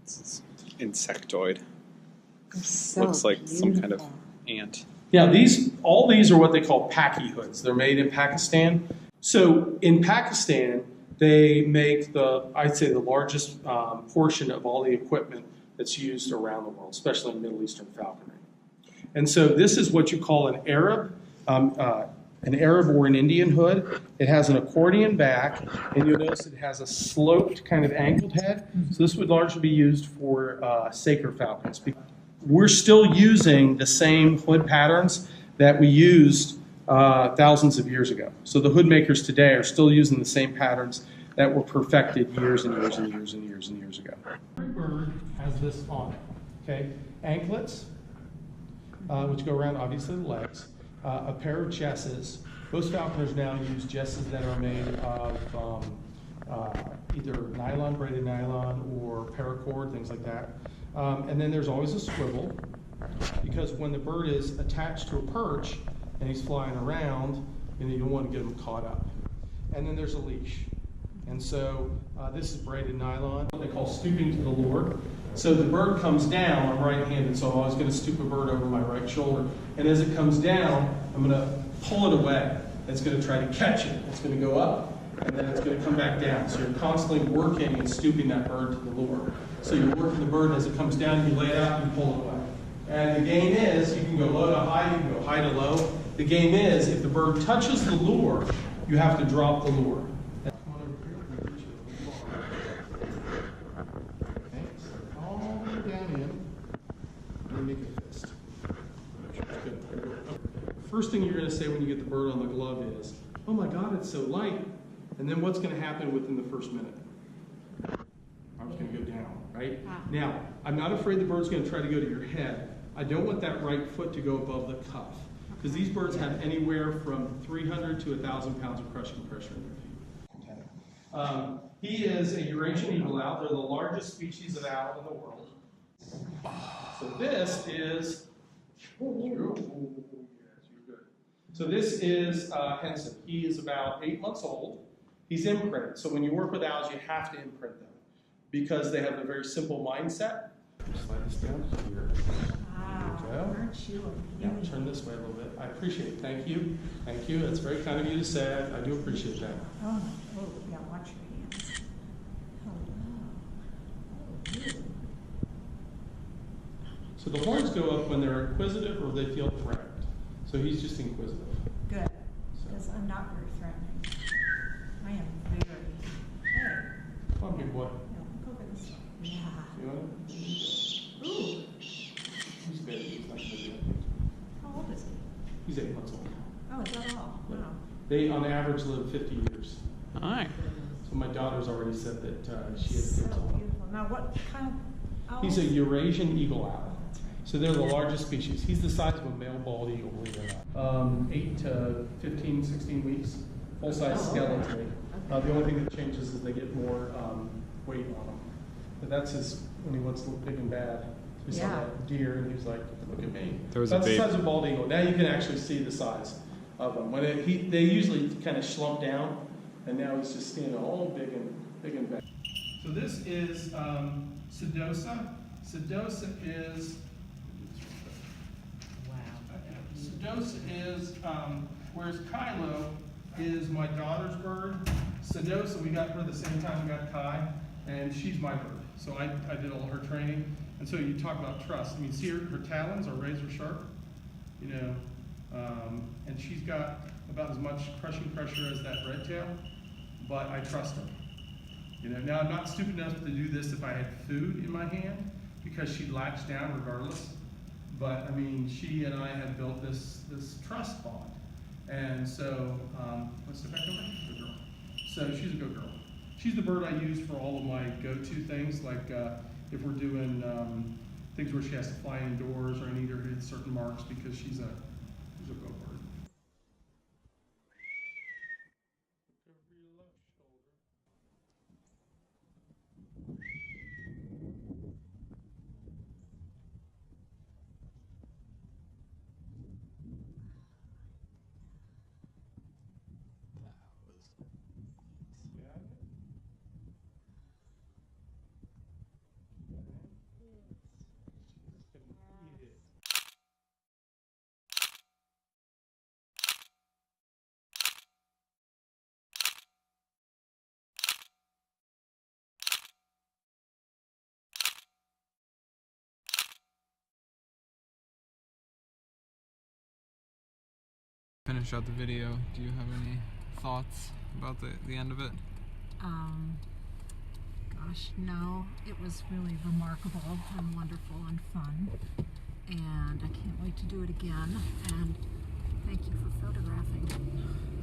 It's insectoid. So Looks like beautiful. some kind of ant. Yeah, all these are what they call Paki hoods. They're made in Pakistan. So in Pakistan, they make I'd say the largest portion of all the equipment that's used around the world, especially in Middle Eastern falconry. And so this is what you call an Arab or an Indian hood. It has an accordion back, and you'll notice it has a sloped kind of angled head. So this would largely be used for saker falcons. We're still using the same hood patterns that we used thousands of years ago. So the hood makers today are still using the same patterns that were perfected years and years and years and years and years ago. Every bird has this on it, okay? Anklets, which go around obviously the legs, a pair of jesses. Most falconers now use jesses that are made of either nylon, braided nylon, or paracord, things like that. And then there's always a swivel, because when the bird is attached to a perch and he's flying around, you don't want to get him caught up. And then there's a leash. And so this is braided nylon, what they call stooping to the lure. So the bird comes down, I'm right-handed, so I'm always going to stoop a bird over my right shoulder. And as it comes down, I'm going to pull it away. It's going to try to catch it. It's going to go up, and then it's going to come back down. So you're constantly working and stooping that bird to the lure. So you're working the bird as it comes down, you lay it out, and you pull it away. And the game is, you can go low to high, you can go high to low. The game is, if the bird touches the lure, you have to drop the lure. All the way down in, and make a fist. First thing you're going to say when you get the bird on the glove is, oh my God, it's so light. And then what's going to happen within the first minute? Arm's going to go down, right? Now, I'm not afraid the bird's going to try to go to your head. I don't want that right foot to go above the cuff, because these birds have anywhere from 300 to 1,000 pounds of crushing pressure in their feet. He is a Eurasian eagle owl. They're the largest species of owl in the world. So this is, so this is Henson. He is about 8 months old. He's imprinted. So when you work with owls, you have to imprint them, because they have a very simple mindset. Slide this down here. Wow, There we go. aren't you a Yeah, beauty? turn this way a little bit. I appreciate it. Thank you. Thank you. That's very kind of you to say. I do appreciate that. Oh, yeah, watch your hands. Oh, wow. So the horns go up when they're inquisitive or they feel threatened. So he's just inquisitive. Good, because I'm not very threatening. I am very, hey, Come on, big boy. no, go this way. Yeah. You want it? Ooh, He's big. He's not gonna do it. how old is he? He's 8 months old. Oh, is that all? Yeah. Wow. They, on average, live 50 years. All right. So my daughter's already said that she has So kids on. beautiful. Now, what kind of owl? He's a Eurasian eagle owl. That's right. So they're the largest species. He's the size of a male bald eagle, believe it or not. 8 to 15, 16 weeks, full-size Oh, okay. skeleton. The only thing that changes is they get more weight on them. But that's when he wants to look big and bad. So we saw Yeah. that deer, and he was like, look at me. There was That's a the babe. size of a bald eagle. Now you can actually see the size of them. When they usually kind of slump down, and now he's just standing all big and bad. So this is Sedosa. Sedosa is Sedosa is, whereas Kylo is my daughter's bird. Sedosa, we got her the same time we got Kai, and she's my bird. So I did all her training. And so you talk about trust. I mean, see her talons are razor sharp, you know, and she's got about as much crushing pressure as that red tail, but I trust her. You know, now I'm not stupid enough to do this if I had food in my hand, because she'd latch down regardless. But I mean, she and I have built this trust bond, and so let's step back over. Good girl. So she's a good girl. She's the bird I use for all of my go-to things, like if we're doing things where she has to fly indoors, or I need her to hit certain marks, because she's a good bird. finish out the video, do you have any thoughts about the end of it? Gosh, no, it was really remarkable and wonderful and fun, and I can't wait to do it again, and thank you for photographing.